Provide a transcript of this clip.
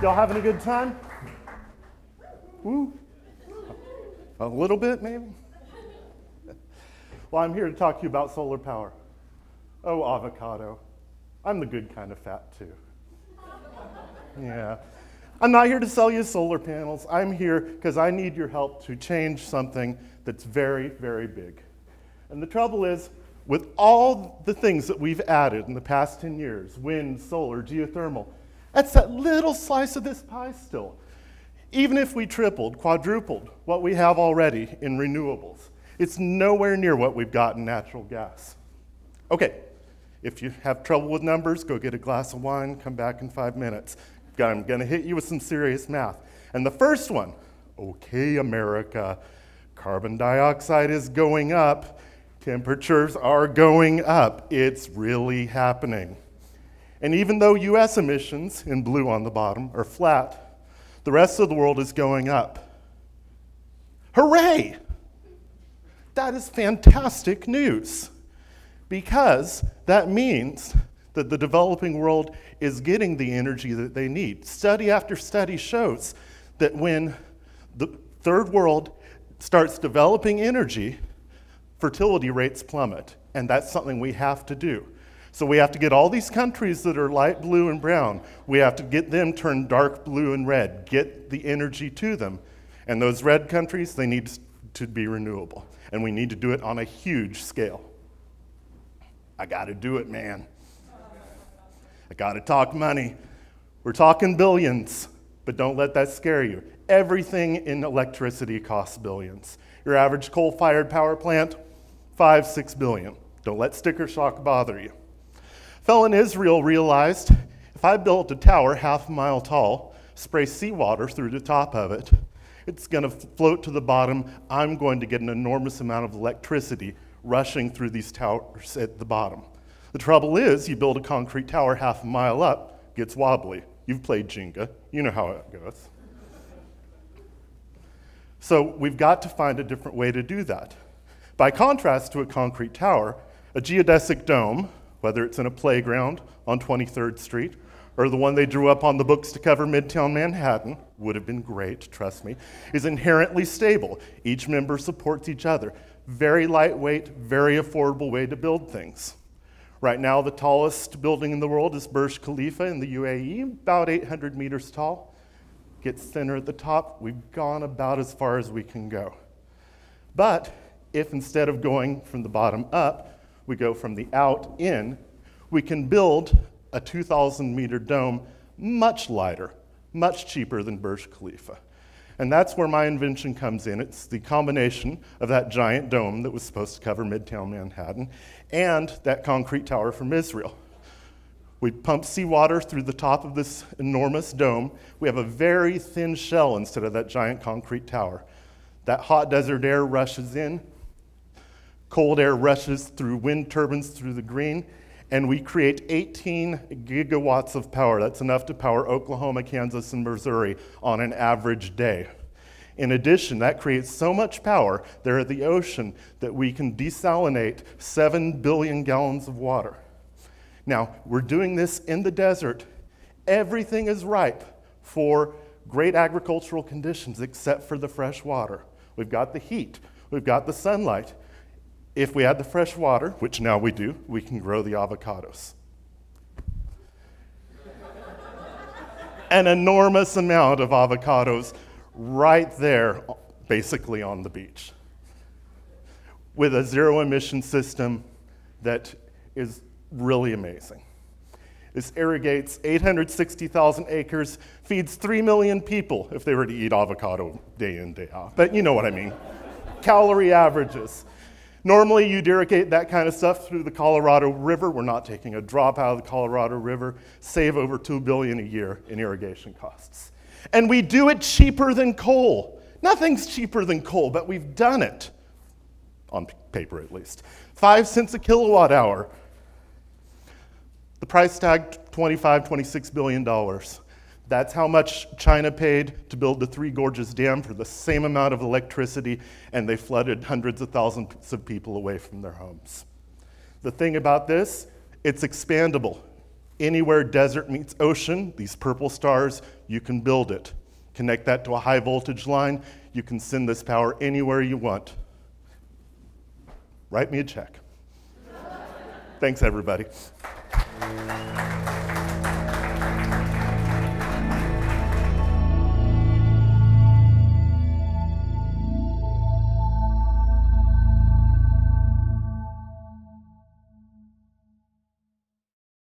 Y'all having a good time? Woo? A little bit, maybe? Well, I'm here to talk to you about solar power. Oh, avocado. I'm the good kind of fat, too. Yeah. I'm not here to sell you solar panels. I'm here because I need your help to change something that's very, very big. And the trouble is, with all the things that we've added in the past 10 years, wind, solar, geothermal, that's that little slice of this pie still. Even if we tripled, quadrupled what we have already in renewables, it's nowhere near what we've got in natural gas. Okay, if you have trouble with numbers, go get a glass of wine, come back in 5 minutes. I'm gonna hit you with some serious math. And the first one, okay, America, carbon dioxide is going up, temperatures are going up. It's really happening. And even though US emissions, in blue on the bottom, are flat, the rest of the world is going up. Hooray! That is fantastic news, because that means that the developing world is getting the energy that they need. Study after study shows that when the third world starts developing energy, fertility rates plummet, and that's something we have to do. So we have to get all these countries that are light blue and brown, we have to get them turned dark blue and red, get the energy to them. And those red countries, they need to be renewable. And we need to do it on a huge scale. I gotta do it, man. I gotta talk money. We're talking billions, but don't let that scare you. Everything in electricity costs billions. Your average coal-fired power plant, 5-6 billion. Don't let sticker shock bother you. A fellow in Israel realized, if I built a tower half a mile tall, spray seawater through the top of it, it's gonna float to the bottom. I'm going to get an enormous amount of electricity rushing through these towers at the bottom. The trouble is, you build a concrete tower half a mile up, gets wobbly. You've played Jenga, you know how it goes. So we've got to find a different way to do that. By contrast to a concrete tower, a geodesic dome, whether it's in a playground on 23rd Street, or the one they drew up on the books to cover Midtown Manhattan, would have been great, trust me, is inherently stable. Each member supports each other. Very lightweight, very affordable way to build things. Right now, the tallest building in the world is Burj Khalifa in the UAE, about 800 meters tall. Gets thinner at the top. We've gone about as far as we can go. But if instead of going from the bottom up, we go from the out in, we can build a 2,000 meter dome much lighter, much cheaper than Burj Khalifa. And that's where my invention comes in. It's the combination of that giant dome that was supposed to cover Midtown Manhattan and that concrete tower from Israel. We pump seawater through the top of this enormous dome. We have a very thin shell instead of that giant concrete tower. That hot desert air rushes in, cold air rushes through wind turbines through the green, and we create 18 gigawatts of power. That's enough to power Oklahoma, Kansas, and Missouri on an average day. In addition, that creates so much power there at the ocean that we can desalinate 7 billion gallons of water. Now, we're doing this in the desert. Everything is ripe for great agricultural conditions except for the fresh water. We've got the heat, we've got the sunlight. If we had the fresh water, which now we do, we can grow the avocados. An enormous amount of avocados right there, basically on the beach, with a zero emission system that is really amazing. This irrigates 860,000 acres, feeds 3 million people if they were to eat avocado day in, day out. But you know what I mean. Calorie averages. Normally, you'd irrigate that kind of stuff through the Colorado River. We're not taking a drop out of the Colorado River. Save over $2 billion a year in irrigation costs. And we do it cheaper than coal. Nothing's cheaper than coal, but we've done it, on paper at least. 5 cents a kilowatt hour. The price tag, $26 billion. That's how much China paid to build the Three Gorges Dam for the same amount of electricity, and they flooded hundreds of thousands of people away from their homes. The thing about this, it's expandable. Anywhere desert meets ocean, these purple stars, you can build it. Connect that to a high voltage line, you can send this power anywhere you want. Write me a check. Thanks, everybody.